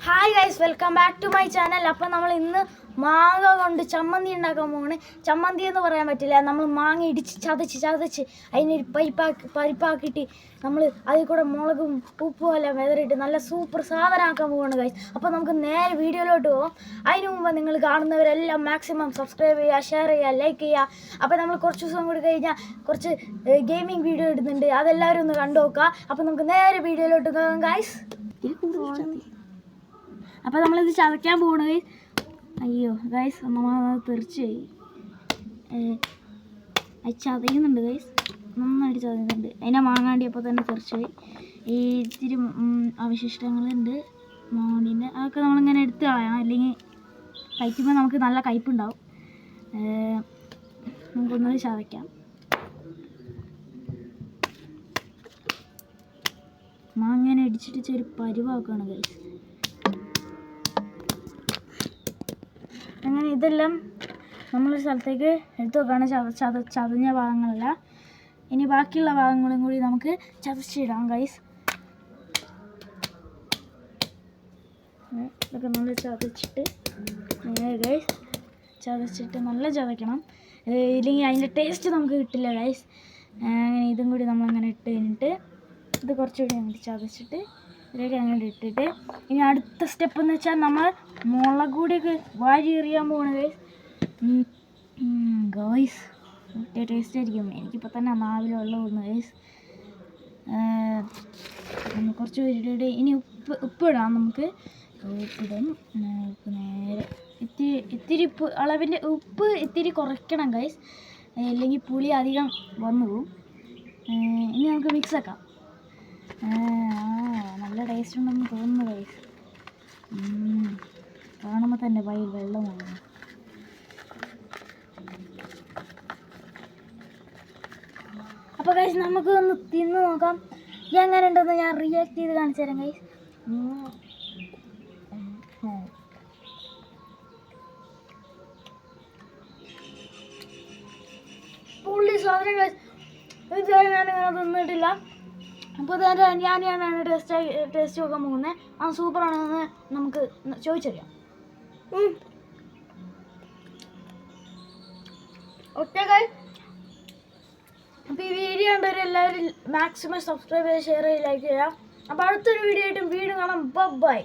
Hi guys, welcome back to my channel. അപ്പോൾ നമ്മൾ ഇന്ന് മാങ്ങ കൊണ്ട് ചമ്മന്തി ഉണ്ടാക്കാൻ പോവാണ്. ചമ്മന്തി എന്ന് പറയാൻ പറ്റില്ല, നമ്മൾ മാങ്ങ ഇടിച്ച് ചതച്ച് അതിനൊരു പരിപ്പാക്കിയിട്ട് നമ്മൾ അതിൽ കൂടെ മുളകും ഉപ്പും എല്ലാം വെതറിയിട്ട് നല്ല സൂപ്പർ സാധനമാക്കാൻ പോവാണ് ഗൈസ്. അപ്പോൾ നമുക്ക് നേരെ വീഡിയോയിലോട്ട് പോകാം. അതിന് മുമ്പ് നിങ്ങൾ കാണുന്നവരെല്ലാം മാക്സിമം സബ്സ്ക്രൈബ് ചെയ്യുക, ഷെയർ ചെയ്യുക, ലൈക്ക് ചെയ്യുക. അപ്പോൾ നമ്മൾ കുറച്ച് ദിവസം കൂടി കഴിഞ്ഞാൽ കുറച്ച് ഗെയിമിംഗ് വീഡിയോ ഇടുന്നുണ്ട്, അതെല്ലാവരും ഒന്ന് കണ്ടു നോക്കുക. അപ്പോൾ നമുക്ക് നേരെ വീഡിയോയിലോട്ട് പോകാം ഗൈസ്. അപ്പോൾ നമ്മളിത് ചതയ്ക്കാൻ പോകണ ഗൈസ്. അയ്യോ ഗൈസ്, നമ്മൾ തെറിച്ചായി. അത് ചതയുന്നുണ്ട് ഗൈസ്, നന്നായിട്ട് ചതയുന്നുണ്ട്. അതിനെ മാങ്ങാണ്ടിയപ്പോൾ തന്നെ തെറിച്ചുപോയി. ഈ ഇത്തിരി അവശിഷ്ടങ്ങളുണ്ട് മാങ്ങാണ്ടീൻ്റെ, അതൊക്കെ നമ്മളിങ്ങനെ എടുത്ത് കളയണം, അല്ലെങ്കിൽ കഴിക്കുമ്പോൾ നമുക്ക് നല്ല കയ്പുണ്ടാവും. നമുക്കൊന്നത് ചതയ്ക്കാം. മാങ്ങനെ ഇടിച്ചിട്ട് ചെറിയ പരുവാക്കുകയാണ് ഗൈസ്. അങ്ങനെ ഇതെല്ലാം നമ്മളൊരു സ്ഥലത്തേക്ക് എടുത്തു വെക്കാണ്, ചതഞ്ഞ ഭാഗങ്ങളല്ല. ഇനി ബാക്കിയുള്ള ഭാഗങ്ങളും കൂടി നമുക്ക് ചതച്ചിടാം ഗൈസ്. ഇതൊക്കെ നല്ല ചതച്ചിട്ട് ഗൈസ്, ചതച്ചിട്ട് നല്ല ചതയ്ക്കണം, ഇല്ലെങ്കിൽ അതിൻ്റെ ടേസ്റ്റ് നമുക്ക് കിട്ടില്ല ഗൈസ്. അങ്ങനെ ഇതും കൂടി നമ്മളങ്ങനെ ഇട്ട് കഴിഞ്ഞിട്ട് ഇത് കുറച്ചുകൂടി അങ്ങോട്ട് ചതച്ചിട്ട് ഇതിലേക്ക് അങ്ങോട്ട് ഇട്ടിട്ട് ഇനി അടുത്ത സ്റ്റെപ്പ് എന്ന് വെച്ചാൽ നമ്മൾ മുളക് പൊടിയൊക്കെ വാരി എറിയാൻ പോകണം ഗൈസ്. ഗൈസ് മറ്റേ ടേസ്റ്റ് ആയിരിക്കും, എനിക്കിപ്പോൾ തന്നെ നാവിൽ വെള്ളം വന്നു ഗൈസ്. കുറച്ച് പേരുടെ ഇനി ഉപ്പിടാം, നമുക്ക് ഉപ്പിടും. നേരെ ഇത്തിരി അളവിൻ്റെ ഉപ്പ് ഇത്തിരി കുറയ്ക്കണം ഗൈസ്, അല്ലെങ്കിൽ പുളി അധികം വന്നു പോകും. ഇനി നമുക്ക് മിക്സ് ആക്കാം. നല്ല ടേസ്റ്റ് ഉണ്ടെന്ന് തോന്നുന്നു ഗൈസ്, കാണുമ്പോൾ തന്നെ വയൽ വെള്ളം വന്നു. അപ്പോൾ ഗൈസ് നമുക്ക് ഒന്ന് തിന്ന് നോക്കാം എങ്ങനെ ഉണ്ടെന്ന് ഞാൻ റിയാക്ട് ചെയ്ത് കാണിച്ചു തരാം ഗൈസ്. പുള്ളി സാധനം ഗൈസ്, ഇതുവരെ ഞാനിങ്ങനെ തിന്നിട്ടില്ല. അപ്പോൾ ഞാനാണ് ടേസ്റ്റ് നോക്കാൻ പോകുന്നത്. ആ സൂപ്പറാണെന്ന് നമുക്ക് ചോദിച്ചറിയാം. ഓക്കെ ഗൈസ്, അപ്പോൾ ഈ വീഡിയോ കണ്ടവരെല്ലാവരും മാക്സിമം സബ്സ്ക്രൈബ് ചെയ്യുക, ഷെയർ ചെയ്യുക, ലൈക്ക് ചെയ്യുക. അപ്പോൾ അടുത്തൊരു വീഡിയോ ആയിട്ടും വീണ്ടും കാണാം. ബൈ.